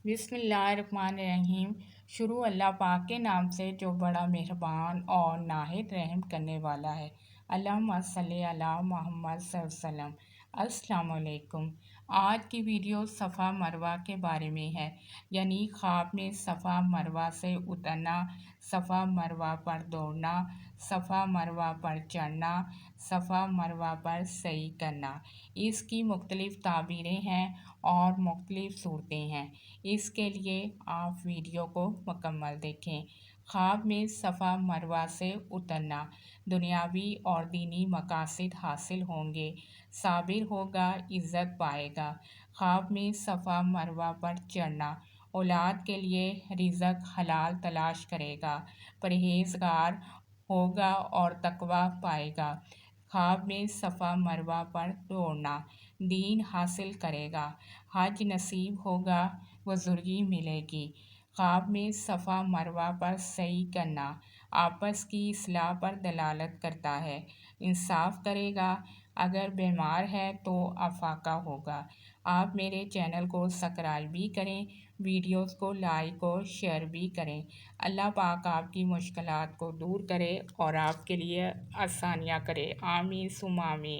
بسم اللہ الرحمن الرحیم۔ شروع اللہ پاک کے نام سے جو بڑا مہربان اور نہایت رحم کرنے والا ہے۔ اللہم صلی علی محمد صلی اللہ علیہ وسلم۔ السلام علیکم۔ آج کی ویڈیو صفا مروہ کے بارے میں ہے، یعنی خواب میں صفا مروہ سے اترنا، صفا مروہ پر دوڑنا، صفا مروہ پر چڑھنا، صفا مروہ پر سعی کرنا۔ اس کی مختلف تعبیریں ہیں اور مختلف صورتیں ہیں، اس کے لیے آپ ویڈیو کو مکمل دیکھیں۔ خواب میں صفا مروہ سے اترنا، دنیاوی اور دینی مقاصد حاصل ہوں گے، صابر ہوگا، عزت پائے گا۔ خواب میں صفا مروہ پر چڑھنا، اولاد کے لیے رزق حلال تلاش کرے گا، پرہیزگار ہوگا اور تقویٰ پائے گا۔ خواب میں صفا مروہ پر دوڑنا، دین حاصل کرے گا، حج نصیب ہوگا، بزرگی ملے گی۔ خواب میں صفا مروہ پر سعی کرنا، آپس کی اصلاح پر دلالت کرتا ہے، انصاف کرے گا، اگر بیمار ہے تو افاقہ ہوگا۔ آپ میرے چینل کو سبسکرائب بھی کریں، ویڈیوز کو لائک اور شیئر بھی کریں۔ اللہ پاک آپ کی مشکلات کو دور کرے اور آپ کے لیے آسانیاں کرے۔ آمین ثم آمین۔